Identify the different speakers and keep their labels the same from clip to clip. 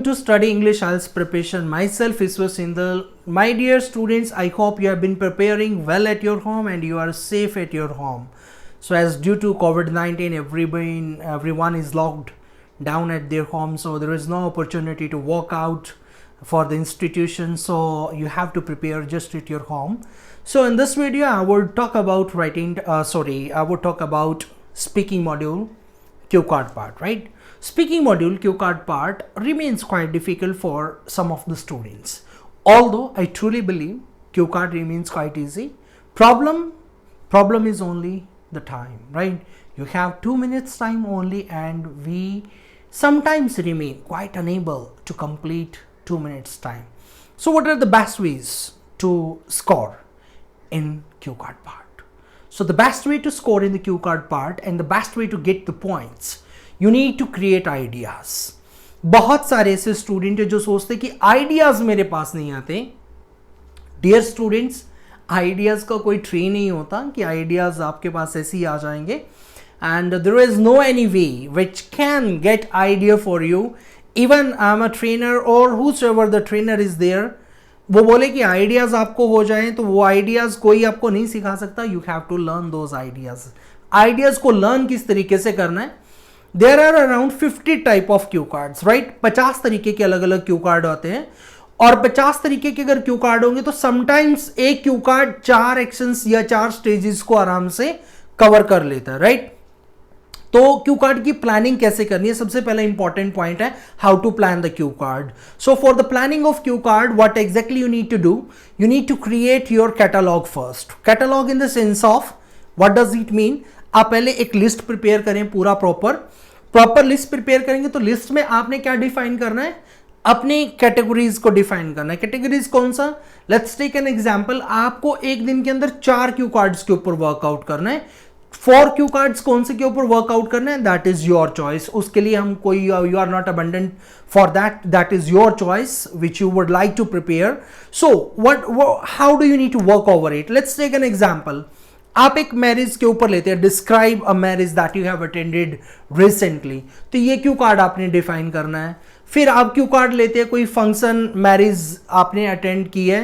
Speaker 1: To study English IELTS preparation, myself Iswar Sindhal. My dear students, I hope you have been preparing well at your home and you are safe at your home. So as due to COVID-19, everyone is locked down at their home, so there is no opportunity to walk out for the institution, so you have to prepare just at your home. So in this video I will talk about I will talk about speaking module cue card part, right? Speaking module cue card part remains quite difficult for some of the students, although I truly believe cue card remains quite easy. Problem is only the time, right? You have 2 minutes time only, and we sometimes remain quite unable to complete 2 minutes time. So what are the best ways to score in cue card part? So the best way to score in the cue card part and the best way to get the points, you need to create ideas. बहुत सारे ऐसे student है जो सोचते कि ideas मेरे पास नहीं आते. डियर स्टूडेंट्स, आइडियाज का कोई ट्री नहीं होता कि आइडियाज आपके पास ऐसे ही आ जाएंगे. And there is no any way which can get idea for you. Even I am a trainer और whoever the trainer is there, वो बोले कि आइडियाज आपको हो जाए तो वो आइडियाज कोई आपको नहीं सिखा सकता. You have to learn those ideas. Ideas को लर्न किस तरीके से करना है? There are around 50 type of cue cards, right? 50 तरीके के अलग अलग क्यू कार्ड होते हैं, और 50 तरीके के अगर क्यू कार्ड होंगे तो समटाइम्स एक क्यू कार्ड 4 एक्शंस या 4 स्टेजेस को आराम से कवर कर लेता है, राइट? तो क्यू कार्ड की प्लानिंग कैसे करनी है, सबसे पहला इंपॉर्टेंट पॉइंट है how to plan the cue card. So for the planning of cue card, what exactly you need to do, you need to create your catalogue first. Catalogue in the sense of what does it mean? आप पहले एक list prepare करें, पूरा proper list prepare करेंगे तो list में आपने क्या डिफाइन करना है? अपनी कैटेगरीज को डिफाइन करना है. कैटेगरीज कौन सा? Let's take an example. आपको एक दिन के अंदर 4 क्यू कार्ड्स के ऊपर वर्कआउट करना है. 4 क्यू कार्ड्स कौन से के ऊपर वर्कआउट करना है, दैट इज योर चॉइस. उसके लिए हम कोई, you are not abundant for that is your choice which you would like to prepare. So how do you need to work over it? Let's take an example. आप एक marriage के ऊपर लेते हैं, describe a marriage that you have attended recently. तो ये Q card आपने define करना है. फिर आप क्यू कार्ड लेते हैं, कोई फंक्शन मैरिज आपने अटेंड की है,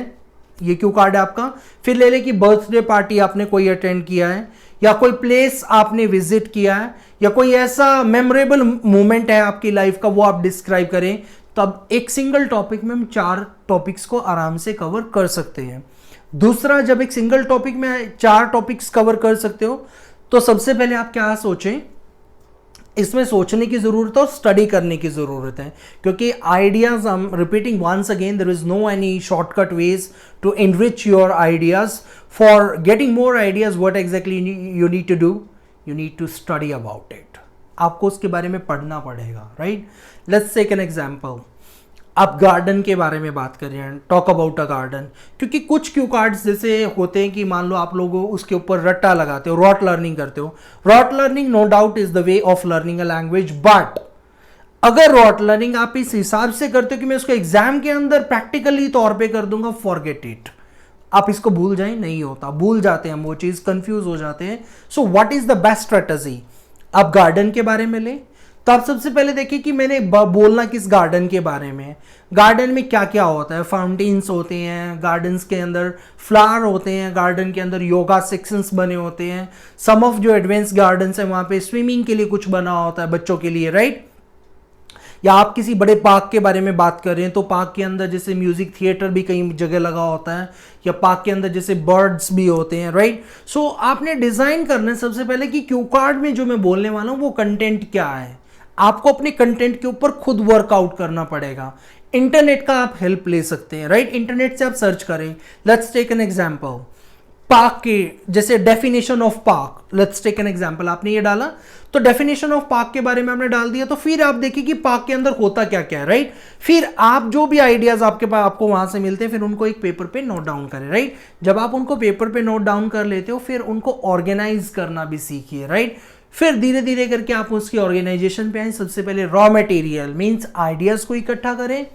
Speaker 1: ये क्यू कार्ड है आपका. फिर ले लें कि बर्थडे पार्टी आपने कोई अटेंड किया है, या कोई प्लेस आपने विजिट किया है, या कोई ऐसा मेमोरेबल मोमेंट है आपकी लाइफ का, वो आप डिस्क्राइब करें. तब एक सिंगल टॉपिक में हम 4 टॉपिक्स को आराम से कवर कर सकते हैं. दूसरा, जब एक सिंगल टॉपिक में 4 टॉपिक्स कवर कर सकते हो तो सबसे पहले आप क्या सोचें? इसमें सोचने की जरूरत है और स्टडी करने की जरूरत है, क्योंकि ideas, I am repeating once again, there is no any shortcut ways to enrich your ideas. For getting more ideas, what exactly you need to do? You need to study about it. आपको उसके बारे में पढ़ना पड़ेगा, right? Let's take an example. आप garden के बारे में बात कर रहे हैं, टॉक अबाउट अ गार्डन. क्योंकि कुछ क्यू कार्ड्स जैसे होते हैं कि मान लो आप लोग उसके ऊपर रट्टा लगाते हो, रॉट लर्निंग करते हो. Rote learning no doubt is the way of learning a language, but अगर रॉट लर्निंग आप इस हिसाब से करते हो कि मैं उसको एग्जाम के अंदर प्रैक्टिकली तौर पे कर दूंगा, फॉरगेट इट. आप इसको भूल जाएं, नहीं होता. भूल जाते हैं हम वो चीज, कंफ्यूज हो जाते हैं. So what is the best strategy? आप गार्डन के बारे में लें तो आप सबसे पहले देखिए कि मैंने बोलना किस गार्डन के बारे में. गार्डन में क्या क्या होता है? फाउंटेन्स होते हैं, गार्डन्स के अंदर फ्लावर होते हैं, गार्डन के अंदर योगा सेक्शंस बने होते हैं. सम ऑफ जो एडवांस गार्डन्स हैं वहाँ पे स्विमिंग के लिए कुछ बना होता है बच्चों के लिए, राइट? या आप किसी बड़े पार्क के बारे में बात कर रहे हैं तो पार्क के अंदर जैसे म्यूजिक थिएटर भी कई जगह लगा होता है, या पार्क के अंदर जैसे बर्ड्स भी होते हैं, राइट? सो आपने डिजाइन करना है सबसे पहले कि क्यू कार्ड में जो मैं बोलने वाला हूँ वो कंटेंट क्या है. आपको अपने कंटेंट के ऊपर खुद वर्कआउट करना पड़ेगा. इंटरनेट का आप हेल्प ले सकते हैं, राइट? इंटरनेट से आप सर्च करें. Let's take an example. Park के जैसे definition of park, let's take an example. आपने ये डाला तो डेफिनेशन ऑफ पार्क के बारे में आपने डाल दिया, तो फिर आप देखिए कि पार्क के अंदर होता क्या क्या है, राइट? फिर आप जो भी आइडियाज आपके पास आपको वहां से मिलते हैं, फिर उनको एक पेपर पे नोट डाउन करें, राइट? जब आप उनको पेपर पे नोट डाउन कर लेते हो, फिर उनको ऑर्गेनाइज करना भी सीखिए, राइट? फिर धीरे धीरे करके आप उसकी ऑर्गेनाइजेशन पे आए. सबसे पहले रॉ मटेरियल मींस आइडियाज को इकट्ठा करें,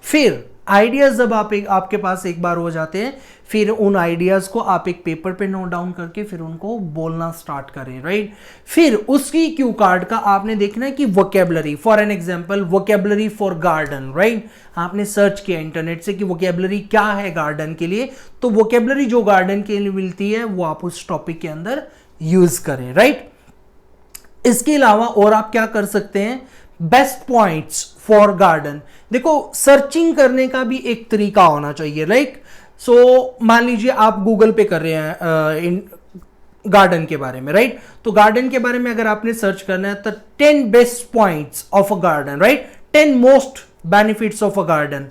Speaker 1: फिर आइडियाज जब आपके पास एक बार हो जाते हैं, फिर उन आइडियाज को आप एक पेपर पे नोट डाउन करके फिर उनको बोलना स्टार्ट करें, राइट। फिर उसकी क्यू कार्ड का आपने देखना है कि vocabulary, for an example vocabulary for garden, right. आपने सर्च किया इंटरनेट से कि वोकेबलरी क्या है गार्डन के लिए, तो वोकेबलरी जो गार्डन के लिए मिलती है वो आप उस टॉपिक के अंदर यूज करें, राइट। इसके अलावा और आप क्या कर सकते हैं, बेस्ट पॉइंट्स फॉर गार्डन। देखो सर्चिंग करने का भी एक तरीका होना चाहिए, राइट। सो मान लीजिए आप गूगल पे कर रहे हैं गार्डन के बारे में, राइट। तो गार्डन के बारे में अगर आपने सर्च करना है तो 10 best points of a garden, right, 10 most benefits of a garden.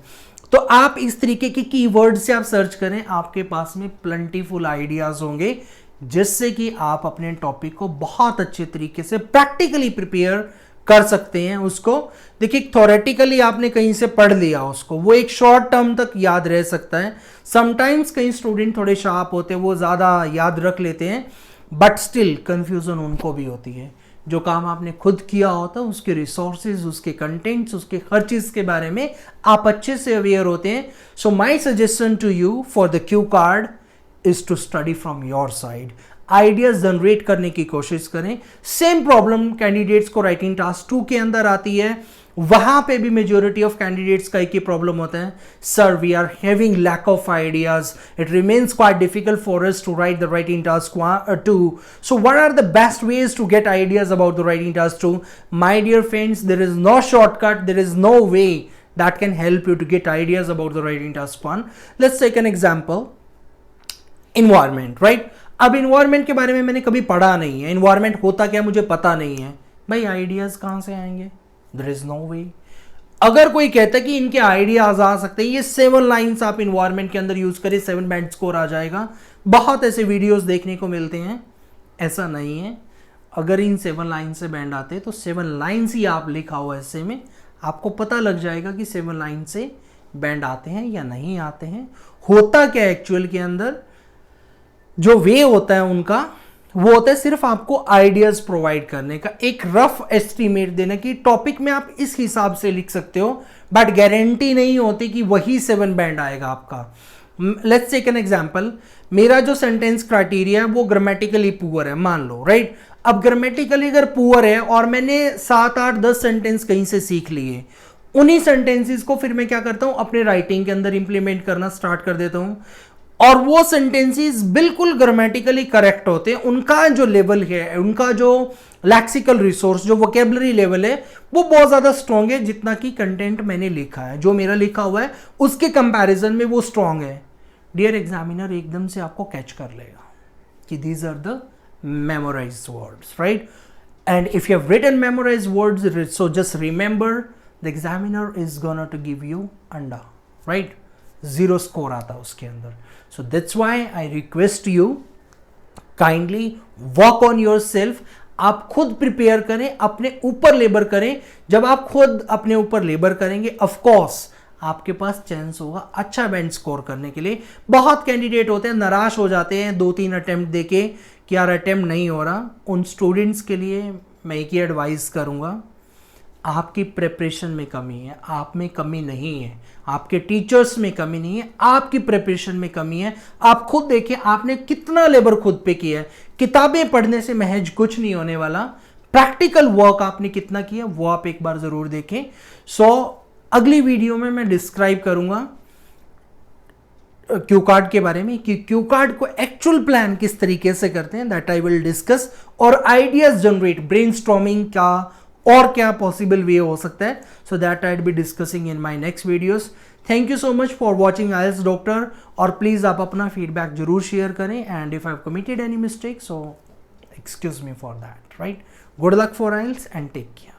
Speaker 1: तो आप इस तरीके के कीवर्ड से आप सर्च करें, आपके पास में प्लेंटीफुल आइडियाज होंगे जिससे कि आप अपने टॉपिक को बहुत अच्छे तरीके से प्रैक्टिकली प्रिपेयर कर सकते हैं। उसको देखिए थ्योरेटिकली आपने कहीं से पढ़ लिया उसको, वो एक शॉर्ट टर्म तक याद रह सकता है। समटाइम्स कई स्टूडेंट थोड़े शार्प होते हैं, वो ज़्यादा याद रख लेते हैं, बट स्टिल कंफ्यूजन उनको भी होती है। जो काम आपने खुद किया होता है उसके रिसोर्सेज, उसके कंटेंट्स, उसके हर चीज़ के बारे में आप अच्छे से अवेयर होते हैं। So my suggestion to you for the cue card is to study from your side. Ideas generate करने की कोशिश करें। सेम प्रॉब्लम कैंडिडेट्स को राइटिंग टास्क 2 के अंदर आती है, वहां पे भी मेजोरिटी ऑफ कैंडिडेट्स का एक ही प्रॉब्लम होता है, sir we are having lack of ideas, it remains quite difficult for us to write the writing task 2. So what are the best ways to get ideas about the writing task 2? My dear friends, there is no shortcut, there is no way that can help you to get ideas about the writing task 1. Let's take an example. Environment, right. अब environment के बारे में मैंने कभी पढ़ा नहीं है, environment होता क्या मुझे पता नहीं है, भाई आइडियाज कहां से आएंगे? देयर इज नो वे। अगर कोई कहता है कि इनके आइडियाज आ सकते हैं, ये 7 लाइन्स आप इन्वायरमेंट के अंदर यूज करें 7 बैंड स्कोर आ जाएगा, बहुत ऐसे वीडियोस देखने को मिलते हैं। ऐसा नहीं है। अगर इन 7 लाइन से बैंड आते हैं तो 7 लाइन्स ही आप लिखा हो ऐसे में, आपको पता लग जाएगा कि 7 लाइन से बैंड आते हैं या नहीं आते हैं। होता क्या एक्चुअल के अंदर जो वे होता है उनका, वो होता है सिर्फ आपको आइडियाज प्रोवाइड करने का, एक रफ एस्टिमेट देना कि टॉपिक में आप इस हिसाब से लिख सकते हो, बट गारंटी नहीं होती कि वही 7 बैंड आएगा आपका। Let's take an example. मेरा जो सेंटेंस क्राइटेरिया है वो ग्रामेटिकली पुअर है मान लो, राइट। अब ग्रामेटिकली अगर पुअर है और मैंने 7, 8, 10 सेंटेंस कहीं से सीख लिए, उन्हीं सेंटेंसेस को फिर मैं क्या करता हूं अपने राइटिंग के अंदर इंप्लीमेंट करना स्टार्ट कर देता हूं, और वो सेंटेंसेस बिल्कुल ग्रामेटिकली करेक्ट होते हैं। उनका जो लेवल है, उनका जो लैक्सिकल रिसोर्स, जो वोकेबलरी लेवल है, वो बहुत ज़्यादा स्ट्रॉन्ग है जितना कि कंटेंट मैंने लिखा है, जो मेरा लिखा हुआ है उसके कंपैरिजन में वो स्ट्रॉन्ग है। डियर एग्जामिनर एकदम से आपको कैच कर लेगा कि these are the memorised words, right. And if you have written memorised words, so just remember the examiner is gonna to give you अंडा, राइट। 0 स्कोर आता है उसके अंदर। So that's why I request you kindly work on yourself. आप खुद prepare करें, अपने ऊपर लेबर करें। जब आप खुद अपने ऊपर लेबर करेंगे, ऑफ कोर्स आपके पास चांस होगा अच्छा बैंड स्कोर करने के लिए। बहुत कैंडिडेट होते हैं निराश हो जाते हैं 2-3 अटेम्प्ट देके कि यार अटेम्प्ट नहीं हो रहा। उन स्टूडेंट्स के लिए मैं एक ही एडवाइस करूंगा, आपकी प्रिपरेशन में कमी है, आप में कमी नहीं है, आपके टीचर्स में कमी नहीं है, आपकी प्रिपरेशन में कमी है। आप खुद देखिए आपने कितना लेबर खुद पे किया है। किताबें पढ़ने से महज कुछ नहीं होने वाला, प्रैक्टिकल वर्क आपने कितना किया वो आप एक बार जरूर देखें। सो अगली वीडियो में मैं डिस्क्राइब करूंगा क्यू कार्ड के बारे में कि क्यू कार्ड को एक्चुअल प्लान किस तरीके से करते हैं, दैट आई विल डिस्कस, और आइडियाज जनरेट, ब्रेनस्टॉर्मिंग का और क्या पॉसिबल वे हो सकता है। So that I will be discussing in my next videos. Thank you so much for watching IELTS doctor, और प्लीज आप अपना फीडबैक जरूर शेयर करें, and if I have committed any mistake so excuse me for that, right. Good luck for IELTS and take care.